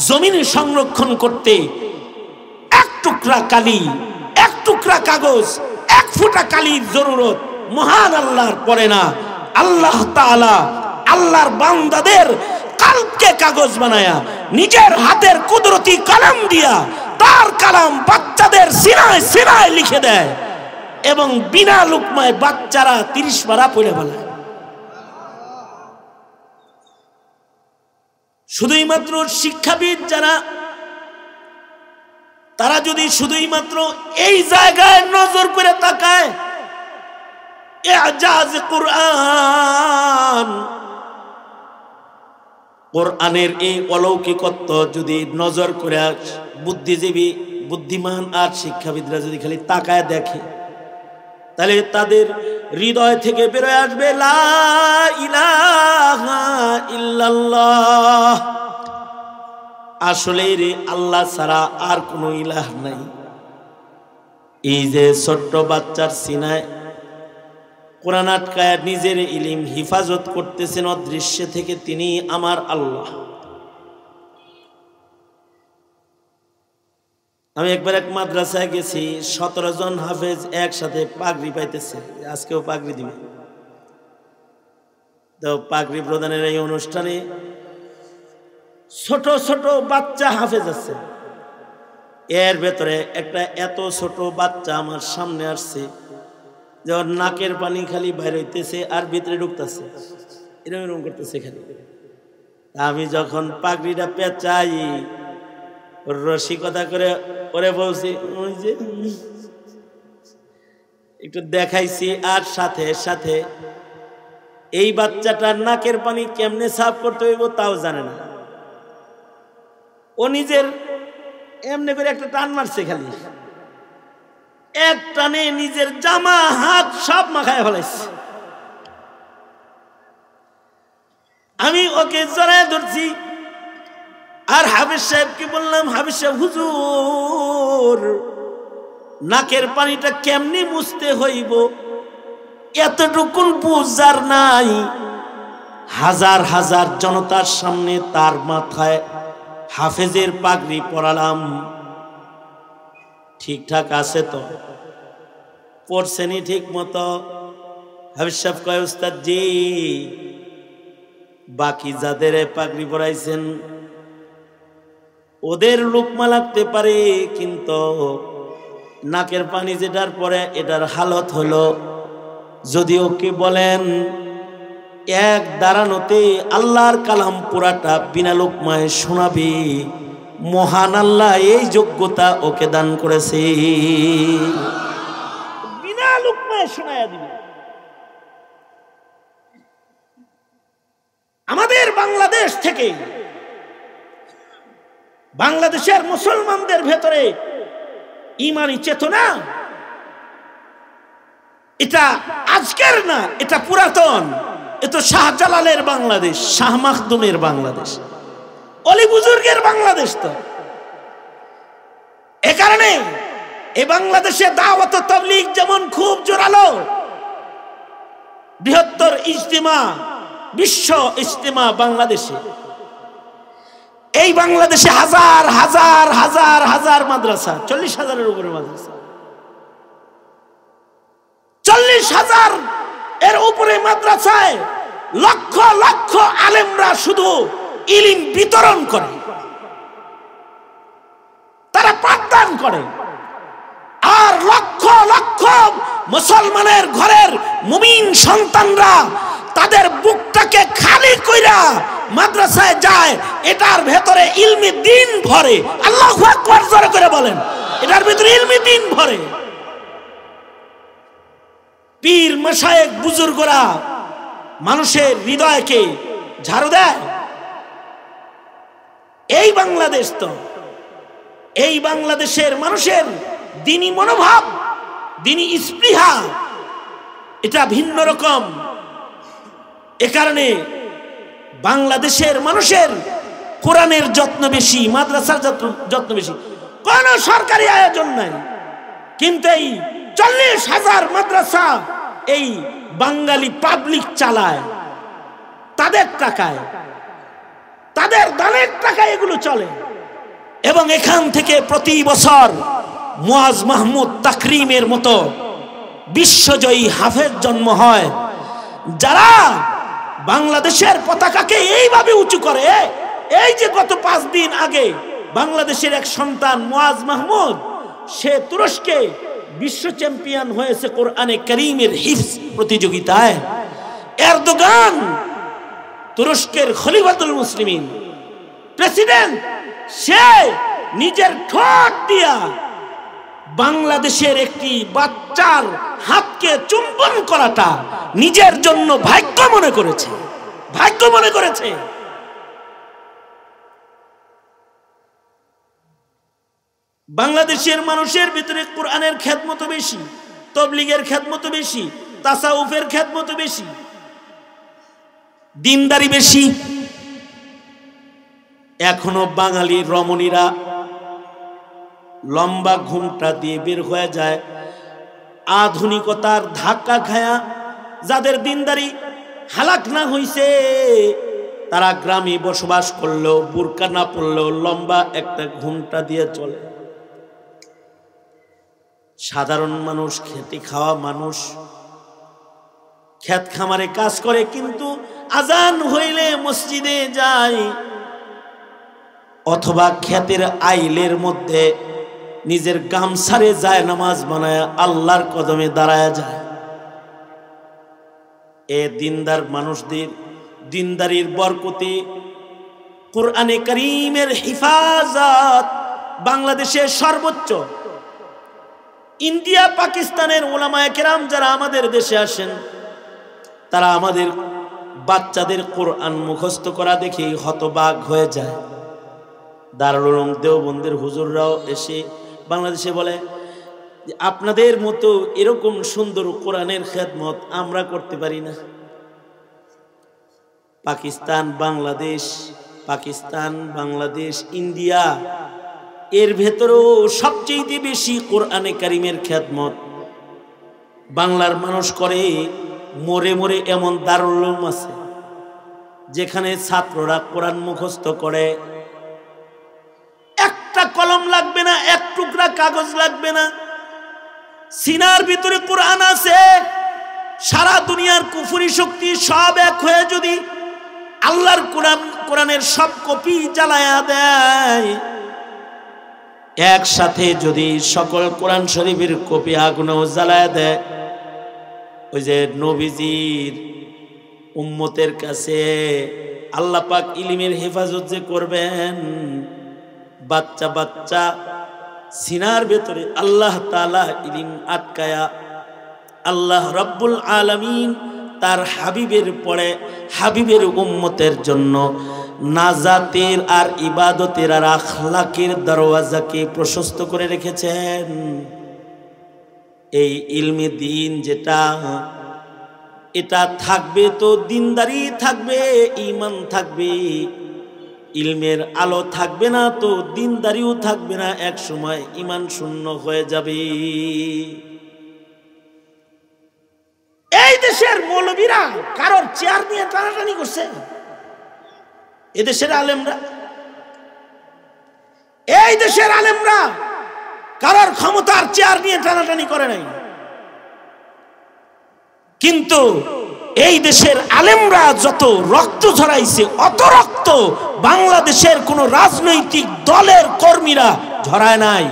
জমিনে সংরক্ষণ করতে এক টুকরা কালি, এক টুকরা কাগজ, এক ফোঁটা কালির জরুরত মহান আল্লাহর পড়ে না। আল্লাহ তাআলা আল্লাহর বান্দাদের কালবকে কাগজ বানায়া নিজের হাতের কুদরতি কালাম দিয়া তার কালাম বাচ্চাদের সিনায় সিনায় লিখে দেয়, এবং বিনা লুকমায় বাচ্চারা ৩০ পারা পড়ে ফেলে। শুধুই মাত্র শিক্ষাবিদ যারা, তারা যদি শুধুই মাত্র এই জায়গায় নজর করে তাকায়, ইজাজ কোরআন, কোরআনের এই অলৌকিকত্ব যদি নজর করে বুদ্ধিজীবী, বুদ্ধিমান আর শিক্ষাবিদরা যদি খালি তাকায় দেখে, তাহলে তাদের হৃদয় থেকে বেরোয় আসবে লা ইলাহা ইল্লাল্লাহ, আসলে রে আল্লাহ ছাড়া আর কোনো ইলাহ নাই। এই যে ছোট্ট বাচ্চার সিনায় কোরআন আটকায় নিজের ইলম হিফাজত করতেছেন অদৃশ্য থেকে, তিনি আমার আল্লাহ। আমি একবার এক মাদ্রাসায় গেছি, 17 জন হাফেজ একসাথে পাগড়ি পাইতেছে, আজকেও পাগড়ি দিবে। তো পাগড়ি প্রদানের এই অনুষ্ঠানে ছোট ছোট বাচ্চা হাফেজ আছে। এর ভেতরে একটা এত ছোট বাচ্চা আমার সামনে আসছে, যে ওর নাকের পানি খালি বাইরে হইতেছে আর ভিতরে ঢুকতেছে, এরকম এরকম করতেছে খালি। আমি যখন পাগড়িটা পেঁচাই, ওর রসিকতা করে ওরে বলছি, ওই যে একটু দেখাইছি, আর সাথে সাথে এই বাচ্চাটার নাকের পানি কেমনে সাফ করতে হইব তাও জানে না। ও নিজের এমনি করে একটা টান মারছে, খালি এক টানে নিজের জামা হাত সব মাখায় ফেলাইছে। আমি ওকে জড়ায় ধরছি, আর হাফেজ সাহেবকে বললাম, হাফেজ সাহেব হুজুর নাকের পানিটা কেমনি মুছতে হইব এতটুকুন বুঝার নাই। হাজার হাজার জনতার সামনে তার মাথায় হাফেজের পাগড়ি পরালাম, ঠিকঠাক আছে তো? পড়ছেনি ঠিক মতো? হাফেজ সাহেব কয়, উস্তাদ জি বাকি যাদের পাগড়ি পরাইছেন ওদের লুকমা লাগতে পারে, কিন্তু নাকের পানি যেটার পরে এটার হালত হলো, যদি ওকে বলেন এক দাঁড়ানোতে আল্লাহর কালাম পুরাটা বিনা লুকমায় শোনাবি, মহান আল্লাহ এই যোগ্যতা ওকে দান করেছে, বিনা লুকমায় শোনায়া দিবে। আমাদের বাংলাদেশ থেকে, বাংলাদেশের মুসলমানদের ভেতরে ঈমানি চেতনা, এটা আজকের না, এটা পুরাতন। এটা শাহজালালের বাংলাদেশ, শাহ মাখদুমের বাংলাদেশ, অলি বুজুর্গের বাংলাদেশ। তো এ কারণে এই বাংলাদেশে দাওয়াত ও তাবলীগ যেমন খুব জোরালো, বৃহত্তর ইজতিমা, বিশ্ব ইজতিমা বাংলাদেশে, এই বাংলাদেশে হাজার হাজার হাজার হাজার মাদ্রাসা, 40,000-এর উপরে মাদ্রাসা, 40,000 এর উপরে মাদ্রাসায় লক্ষ লক্ষ আলেমরা শুধু ইলম বিতরণ করে, তারা পাঠদান করে। আর লক্ষ লক্ষ মুসলমানের ঘরের মুমিন সন্তানরা তাদের বুকটাকে খালি কইরা মাদ্রাসায় যায়, এটার ভেতরে ইলমি দ্বীন ভরে। আল্লাহু আকবার জোরে করে বলেন, এটার ভেতরে ইলমি দ্বীন ভরে। পীর মাশায়েখ বুজুর্গরা মানুষের হৃদয়কে ঝাড়ু দেয়। এই বাংলাদেশ, তো এই বাংলাদেশের মানুষের দ্বীনি মনোভাব, দ্বীনি স্পৃহা এটা ভিন্ন রকম। এ কারণে বাংলাদেশের মানুষের কোরআনের যত্ন বেশি, মাদ্রাসার যত্ন বেশি। কোন সরকারি আয়োজন নাই, কিন্তু এই 40,000 মাদ্রাসা এই বাঙালি পাবলিক চালায়, তাদের টাকায়, তাদের দানের টাকায় এগুলো চলে। এবং এখান থেকে প্রতি বছর মুয়াজ মাহমুদ তাকরিমের মতো বিশ্বজয়ী হাফেজ জন্ম হয়, যারা বাংলাদেশের পতাকাকে এইভাবে উঁচু করে। এই যে গত 5 দিন আগে বাংলাদেশের এক সন্তান মুয়াজ মাহমুদ, সে তুরস্কে বিশ্ব চ্যাম্পিয়ন হয়েছে কোরআনে কারীমের হিফজ প্রতিযোগিতায়। এরদোগান, তুরস্কের খলিফাতুল মুসলিমিন প্রেসিডেন্ট, সে নিজের ঠোঁট দিয়া বাংলাদেশের একটি বাচ্চার হাতকে চুম্বন করাটা নিজের জন্য ভাগ্য মনে করেছে, ভাগ্য মনে করেছে। বাংলাদেশের মানুষের ভিতরে কোরআনের খেদমত বেশি। তবলিগের খেদমত বেশি, তাসাউফের খেদমত বেশি, দিনদারি বেশি। এখনো বাঙালি রমণীরা লম্বা ঘুমটা দিয়ে বের হয়ে যায়, আধুনিকতার ধাক্কা খায়া যাদের দিনদারি হালাক না হইছে তারা গ্রামে বসবাস করলেও বুরকা না পড়লেও লম্বা একটা ঘুমটা দিয়ে চলে। সাধারণ মানুষ, খেতে খাওয়া মানুষ, ক্ষেত খামারে কাজ করে, কিন্তু আজান হইলে মসজিদে যায় অথবা ক্ষেতের আইলের মধ্যে নিজের গামছারে যায় নামাজ বানায় আল্লাহর কদমে দাঁড়ায় যায়। এ দিনদার মানুষদের দিনদারির বরকতে কুরআনে কারীমের হিফাজত বাংলাদেশের সর্বোচ্চ। ইন্ডিয়া পাকিস্তানের উলামায়ে কেরাম যারা আমাদের দেশে আসেন তারা আমাদের বাচ্চাদের কোরআন মুখস্থ করা দেখে হতবাক হয়ে যায়। দারুল উলুম দেওবন্দের হুজুররাও এসে বাংলাদেশে বলে যে আপনাদের মতো এরকম সুন্দর কোরআনের খেদমত আমরা করতে পারি না। পাকিস্তান, বাংলাদেশ, ইন্ডিয়া এর ভেতরেও সবচেয়ে বেশি কোরআনে কারীমের খেদমত বাংলার মানুষ করে। মোরে মোরে এমন দারুল উলুম আছে যেখানে ছাত্ররা কোরআন মুখস্থ করে, একটা কলম লাগবে না, এক টুকরা কাগজ লাগবে না, সিনার ভিতরে কোরআন আছে। সারা দুনিয়ার কুফরি শক্তি সব এক হয়ে যদি আল্লাহর কোরআনের সব কপি জ্বালায়া দেয়, একসাথে যদি সকল কোরআন শরীফের কপি আগুনেও জ্বালায়া দেয়, ওই যে নবীজির উম্মতের কাছে আল্লাহ পাক ইলমের হেফাজত যে করবেন, বাচ্চা বাচ্চা সিনার ভেতরে আল্লাহ তাআলা ইলম আটকায়া আল্লাহ রাব্বুল আলামিন তার হাবিবের পরে হাবিবের উম্মতের জন্য নাজাতের আর ইবাদতের আর আখলাকের দরওয়াজাকে প্রশস্ত করে রেখেছেন। এই ইলমে দ্বীন যেটা, এটা থাকবে তো দিনদারি থাকবে, ঈমান থাকবে। ইলমের আলো থাকবে না তো দিনদারিও থাকবে না, এক সময় ঈমান শূন্য হয়ে যাবে। এই দেশের মৌলবীরা কারোর চেয়ার নিয়ে টানাটানি করছে? এদেশের আলেমরা, এই দেশের আলেমরা কারোর ক্ষমতার চেয়ার নিয়ে টানাটানি করে নাই। কিন্তু এই দেশের আলেমরা যত রক্ত ঝরাইছে, অত রক্ত বাংলাদেশের কোন রাজনৈতিক দলের কর্মীরা ঝরায় নাই।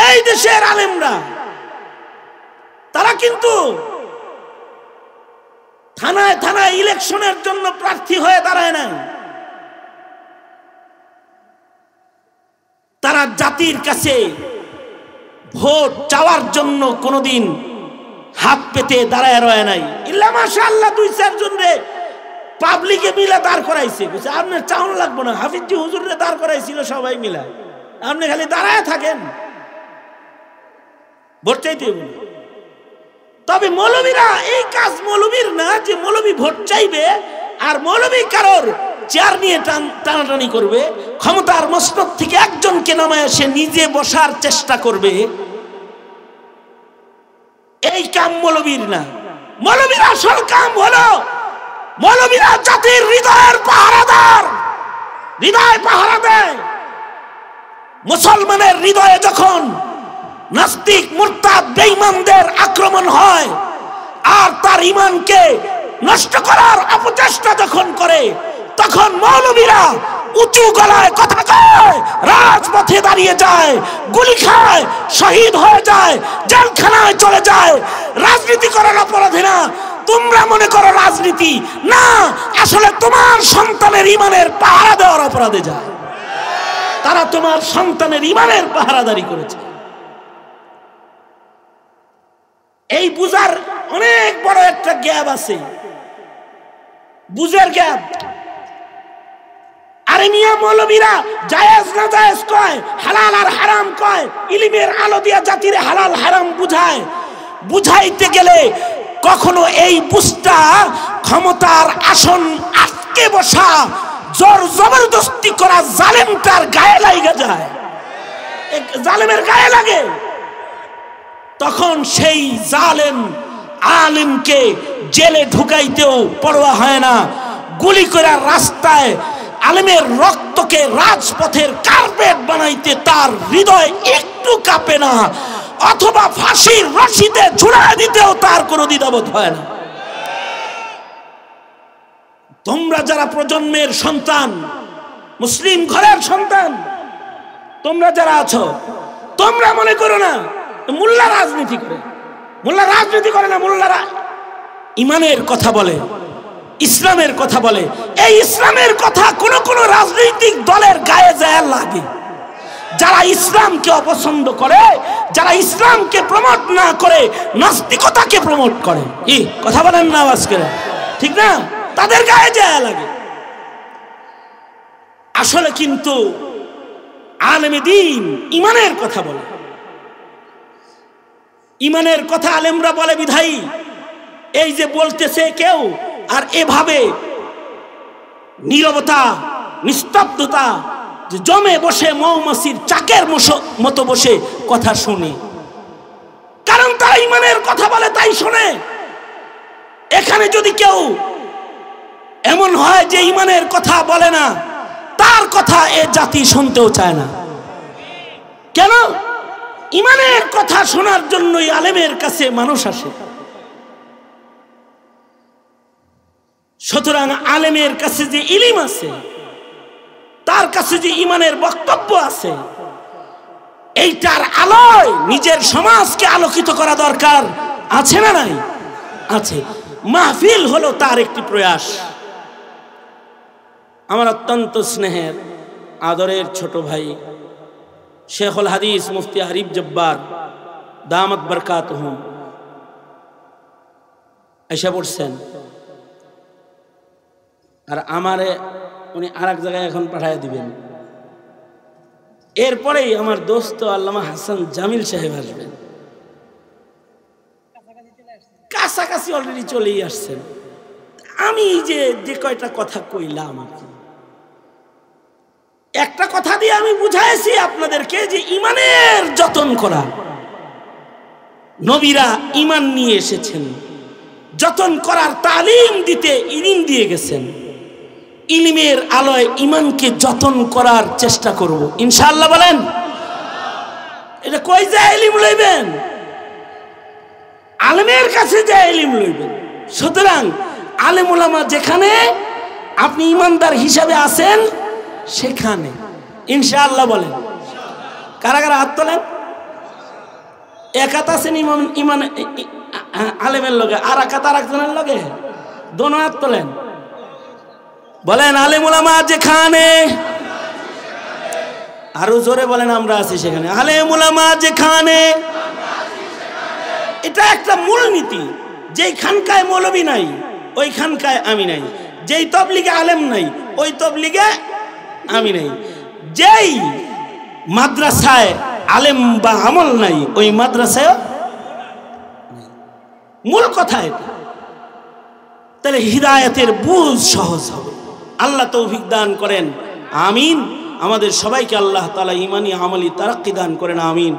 এই দেশের আলেমরা তারা কিন্তু থানায় থানায় ইলেকশনের জন্য প্রার্থী হয়ে দাঁড়ায় নাই। তারা জাতির কাছে ভোট চাওয়ার জন্য কোনোদিন হাত পেতে দাঁড়ায় রয় নাই। ইল্লা মাশাআল্লাহ 2-4 জন রে পাবলিকে মিলা দাঁড় করাইছে। আপনি চাউন লাগবো না, হাফিজি হুজুর রে দাঁড় করাইছিল সবাই মিলা, আপনি খালি দাঁড়ায় থাকেন, ভোট চাইতে হবে। তবে মৌলবীরা এই কাজ মৌলবীর না যে মৌলবী ভোট চাইবে আর মৌলবী কারোর চেয়ার নিয়ে টানাটানি করবে, ক্ষমতার মসনদ থেকে একজনকে নামায় সে নিজে বসার চেষ্টা করবে, এই কাম মৌলবীর না। মৌলবীর আসল কাম হলো মৌলবীরা জাতির হৃদয়ের পাহারাদার, হৃদয় পাহারা দেয়। মুসলমানের হৃদয়ে যখন নাস্তিক মুরতাদ বেঈমানদের আক্রমণ হয় আর তার ঈমানকে নষ্ট করার অপচেষ্টা যখন করে, তখন মৌলবীরা উঁচু গলায় কথা কয়, রাজপথে দাঁড়িয়ে যায়, গুলি খায়, শহীদ হয়ে যায়, জেলখানায় চলে যায়। রাজনীতি করার অপরাধে না। তোমরা মনে করো রাজনীতি না, আসলে তোমার সন্তানের ঈমানের পাহারা দেওয়ার অপরাধে যায়। তারা তোমার সন্তানের ঈমানের পাহারাদারি করেছে। এই বুঝার অনেক বড় একটা গ্যাপ আছে, বুঝের গ্যাপ। আর আরে মিয়া মৌলবীরা জায়েজ না জায়েজ কয়, হালাল আর হারাম কয়, ইলমের আলো দিয়া জাতিরে হালাল হারাম বুঝায়। বুঝাইতে গেলে কখনো এই বুঝটা ক্ষমতার আসন আটকে বসা জোর জবরদস্তি করা জালেমটার গায়ে লাগা যায়, জালেমের গায়ে লাগে। তখন সেই জালেম আলেমকে জেলে ঢুকাইতেও পরোয়া হয় না, গুলি করে রাস্তায় আলেমের রক্তকে রাজপথের কার্পেট বানাইতে তার হৃদয় একটু কাঁপে না, অথবা ফাঁসির রশিতে ঝুলায় দিতেও তার কোনো দ্বিধাবোধ হয় না। তোমরা যারা প্রজন্মের সন্তান, মুসলিম ঘরের সন্তান, তোমরা যারা আছো, তোমরা মনে করো না মোল্লা রাজনীতি করে। মোল্লা রাজনীতি করে না, মোল্লারা ইমানের কথা বলে, ইসলামের কথা বলে। এই ইসলামের কথা কোন কোন রাজনৈতিক দলের গায়ে যায় লাগে। যারা ইসলামকে অপছন্দ করে, যারা ইসলামকে প্রমোট না করে নাস্তিকতাকে প্রমোট করে, কি কথা বলেন না আওয়াজ করে, ঠিক না? তাদের গায়ে যায় লাগে। আসলে কিন্তু আলেমে দ্বীন ইমানের কথা বলে, ইমানের কথা আলেমরা বলে বিধায়ী এই যে বলতেছে কেউ আর এভাবে নীরবতা নিস্তব্ধতা যে জমে বসে মৌমাছির চাকের মতো বসে কথা শুনে, কারণ তারা ইমানের কথা বলে তাই শুনে। এখানে যদি কেউ এমন হয় যে ইমানের কথা বলে না, তার কথা এ জাতি শুনতেও চায় না। কেন? ইমানের কথা শোনার জন্যই আলেমের কাছে মানুষ আসে। সুতরাং আলেমের কাছে যে ইলম আছে, তার কাছে যে ইমানের বক্তব্য আছে, এইটার আলোয় নিজের সমাজকে আলোকিত করা দরকার আছে না নাই? আছে। মাহফিল হলো তার একটি প্রয়াস। আমার অত্যন্ত স্নেহের আদরের ছোট ভাই শেখুল হাদিস মুফতি আরিফ জব্বার দামাত বরকাতুহুম এসে পড়ছেন, আর আমারে উনি আর এক জায়গায় এখন পাঠিয়ে দিবেন। এরপরেই আমার দোস্ত আল্লামা হাসান জামিল সাহেব আসবেন। কাছাকাছি অলরেডি চলেই আসছেন। আমি যে কয়টা কথা কইলাম, একটা কথা দিয়ে আমি বুঝাইছি আপনাদেরকে যে ইমানের যতন করা। নবীরা ইমান নিয়ে এসেছেন, যতন করার তালিম দিতে ইলম দিয়ে গেছেন। ইলমের আলোয় ইমানকে যতন করার চেষ্টা করব ইনশাআল্লাহ। বলেন এটা কই যায় ইলম লইবেন? আলেমের কাছে যায় ইলম লইবেন। সুতরাং আলেম ওলামা যেখানে, আপনি ইমানদার হিসাবে আছেন সেখানে ইনশাআল্লাহ। বলেন কারা কারা হাত তোলেন? এক হাত আছেন ইমান আলেমের লগে, আর এক হাত আর একজনের লগে, দোনো হাত তোলেন। বলেন আলেম ওলামা যেখানে, আরো জোরে বলেন আমরা আছি সেখানে। আলেম ওলামা যেখানে, এটা একটা মূলনীতি। যেই খানকায় মৌলবী নাই ওই খানকায় আমি নাই, যেই তবলিগে আলেম নাই ওই তবলিগে আমি নাই, যেই মাদ্রাসায় আলেম বা আমল নাই ওই মাদ্রাসায়। মূল কথা এটা। তাহলে হিদায়াতের বুঝ সহজ হবে। আল্লাহ তৌফিক দান করেন, আমিন। আমাদের সবাইকে আল্লাহ তাআলা ঈমানি আমলি তারাক্কি দান করেন, আমিন।